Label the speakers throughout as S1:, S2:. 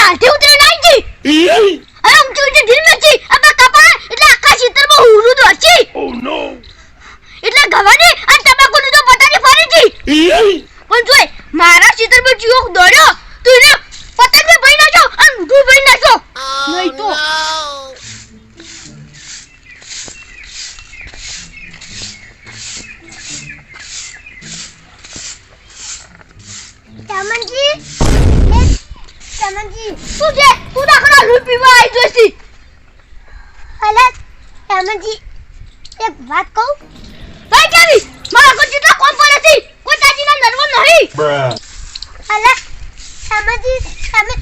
S1: હાથે ઉતરે નાઈ જી અરે હું જોઈ દિલ મે જી અબ કપા એટલે આખા ક્ષેત્ર માં હુરું તો હચી ઓ નો એટલે ગવાની અને તમાકુ નું તો પતાની ફરી જી પણ જોઈ મારા ક્ષેત્ર માં જીઓ દોડ્યો તું ને પતંગ મે ભઈ નાખો અને મુઠું ભઈ નાખો નહીં તો ચમનજી તું જે તું દાખલા લૂટ પીવા આવી જોઈસી અલે ચમનજી એક વાત કહું ભાઈ કેવી મારા કો જેટલા કોમ પડે છે કોઈ તાજીના નરવો નહીં અલે ચમનજી તમે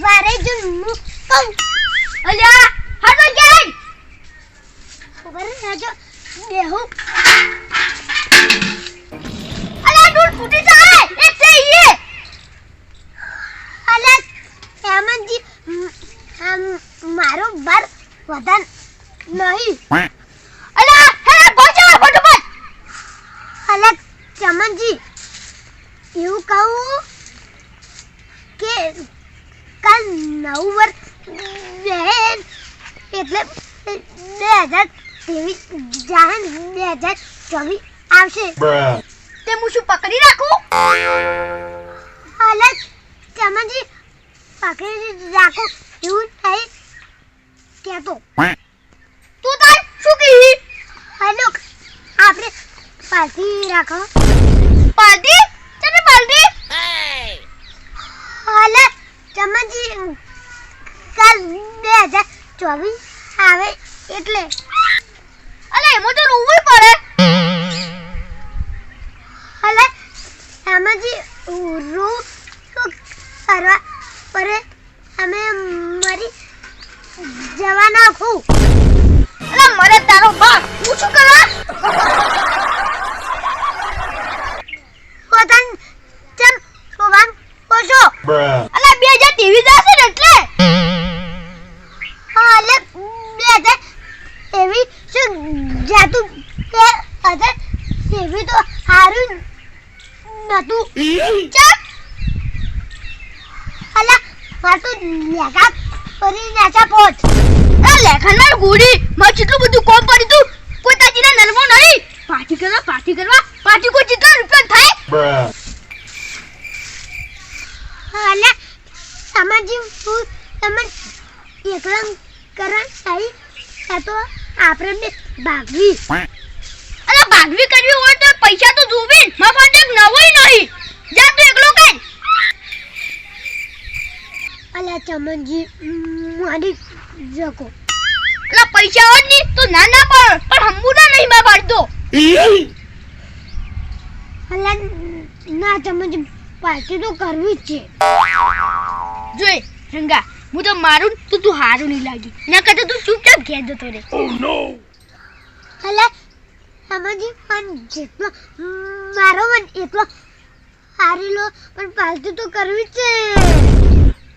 S1: વારે જો મુ કહું અલ્યા હાડો જાય ખબર ના જો દેહુ અલે દૂર ફૂટી જાય એક છે ઈ અલે ચમનજી મારો બર વદન નહીં અલે હે બોચા ફટફટ અલે ચમનજી એવું કહું કે કાલ 9 વર્ષ એટલે 2023 જાન 2024 આવશે તે હું શું પકડી રાખું અલે ચમનજી પકડી રાખો એવું થઈ કેતો તું તાર શું કહી હેલો આપણે પાર્ટી રાખો પાર્ટી તને પાર્ટી અલે ચમનજી કાલ 2024 આવે એટલે અલે એમાં તો રોવું પડે અલે ચમનજી રો કરવા પડે અમે મરી જવા નાખું અલે મરે તારો બાપ હું શું કરવા પોતાન ચમ સોવાન પોસો અલે 2023 જશે ને એટલે અલે 2023 શું જાતું તે અજે સેવી તો હારું નતું ચમ અલે માતું લેગા પરી નાચા પોત આ લેખનમાં ગુડી માં કેટલું બધું કોમ પડી તું કોઈ તાજીના નરવો નહીં પાર્ટી કરવા પાર્ટી કોઈ કેટલા રૂપિયા થાય અલે સમાજી હું તમે એકલા કરણ સહી તો આપણે ભાગવી અરે ભાગવી કરવી હોય તો પૈસા તો જોવે માં પાસે નવોય નહીં જા તું એકલો કઈ અલે ચમનજી મારી જકો અલે પૈસા હોત ની તો ના પણ હમુના નહીં માં પાડતો અલે ના ચમનજી પાર્ટી તો કરવી જ છે જોઈ રંગા હું તો મારું તો તું હારું નહીં લાગી ના કદે તું ચૂપચાપ ઘેર જતો રે ઓ નો અલે ચમનજી પણ જેટલો મારો મન એટલો હારેલો પણ પાર્ટી તો કરવી જ છે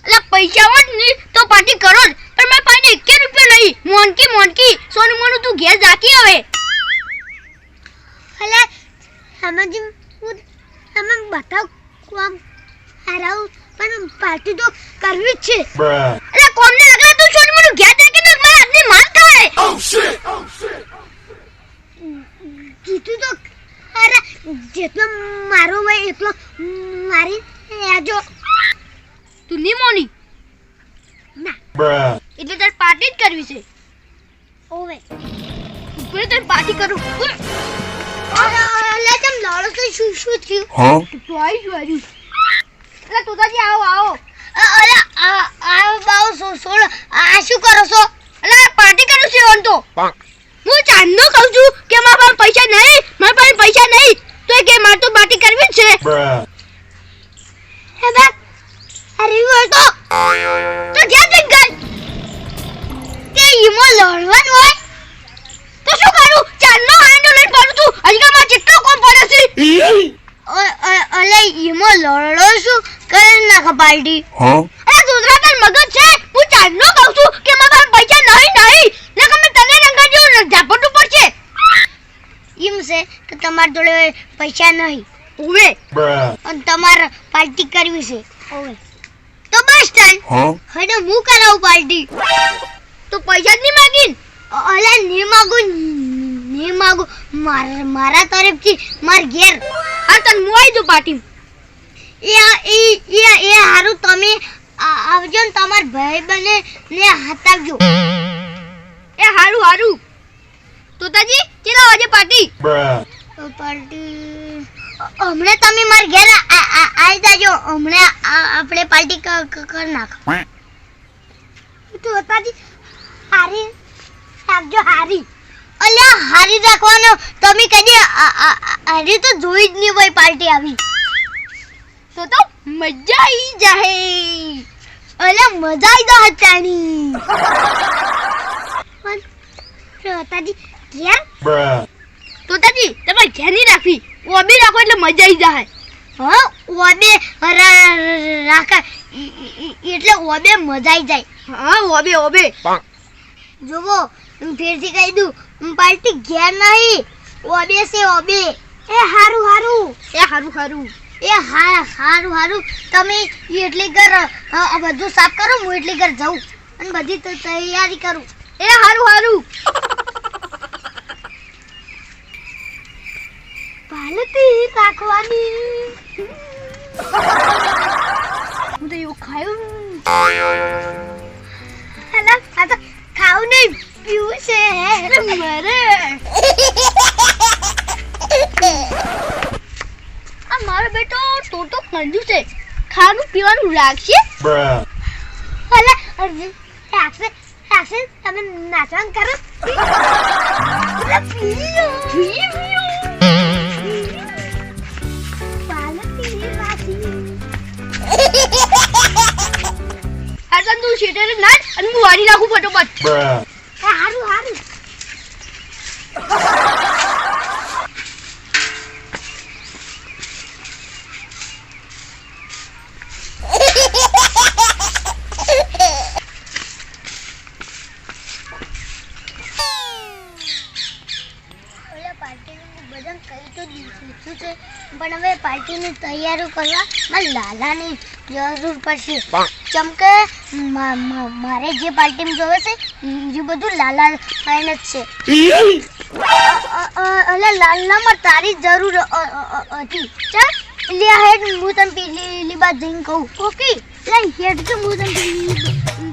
S1: અલે પૈસા હોત ની તો પાર્ટી કરો જ પણ મારી પાસે 1 રૂપિયો નહીં મોનકી સોનું મોનું તું ઘેર જાકી હવે અલે ચમનજી હું તમે બતાવ કોમ હારાઉ પણ પાર્ટી તો કરવી જ છે અરે કોમને લગા તું છોડ મને ઘેર જાકે તો મારા હાથની માર થાય ઓ શિટ જીતું તો અરે જેટલો મારો હોય એટલો મારી આજો તું ની મોની ના એટલે તાર પાર્ટી જ કરવી છે ઓવે ઉપર તાર પાર્ટી કરું અરે તમ લાડો તો શું થયું હા તો આઈ ગયું અરે તોતાજી આવો અરે આવો બાવ સોળ આ શું કરો છો અરે પાર્ટી કરું છું ઓન તો હું ચાંદનો કહું છું કે મારા પાસે પૈસા નહીં તો કે માર તો પાર્ટી કરવી જ છે હે બા અરે वो तो क्या जंगल के ઈમો લડવાનું હોય તો શું કરું ચાંદનો હાંડો લઈ પડું છું અજગામાં જેટલો કોમ પડે છે અલે ઈમો લડો શું કરે નાખ પાર્ટી હા અરે દૂધરા પર મગજ છે હું ચાંદનો કહું છું કે મારા પૈસા નહીં ને તમે તને રંગા જેવું ઝાપટું પડશે ઈમ છે કે તમાર જોડે પૈસા નહીં ઓવે અને તમાર પાર્ટી કરવી છે ઓવે તો બસ ટાઈમ હવે હું કરાવું પાર્ટી તો પૈસા જ નહીં માગીન અલા નહીં માગું મારા તરફથી માર ઘેર આ તને હું આવી દઉં પાર્ટી એ હારું તમે આવજો ને તમાર ભાઈ બને ને હાથ આવજો એ હારું તોતાજી કેટલા વાગે પાર્ટી હમણાં તમે માર ઘેર આવી જાજો હમણાં આપણે પાર્ટી કર નાખ તોતાજી હારી રાખજો હારી અલ્યા હારી રાખવાનો તમે કદી હારી તો જોઈ જ નહીં ભાઈ પાર્ટી આવી તો મજા આવી જાહે અલ્યા મજા આવી જાય ચાની તોતાજી ઘેર તોતાજી તમે ઘેર નહીં રાખવી ઓબે રાખો એટલે મજા આવી જાય હા ઓબે રાખા એટલે ઓબે મજા આવી જાય હા ઓબે જોવો ફેરથી કહી દઉં પાર્ટી ઘેર નહીં ઓબે છે ઓબે એ હારું તમે એટલી ઘર બધું સાફ કરો હું એટલી ઘર જાઉં અને બધી તૈયારી કરું એ હારું પાલતી રાખવાની હું તો એવું ખાયું હેલા આ તો ખાવું નહીં પીવું છે મરે આ મારો બેટો તો કંજૂસ છે ખાવાનું પીવાનું રાખશે હેલા રાખશે તમે નાચવાનું કરો પીઓ આટલા તું શેટર નાચ અને હું વાળી નાખું ફટોફટ હારું પણ હવે પાર્ટીની તૈયારી કરવા મારે લાલાની જરૂર પડશે ચમકે મારે જે પાર્ટીમાં જોવે છે એ બધું લાલા ફાઈન જ છે અલે લાલામાં તારી જરૂર હતી ચાલ લે હેડ હું તને પેલી બાદ જઈને કહું ઓકે લે હેડ તો હું તને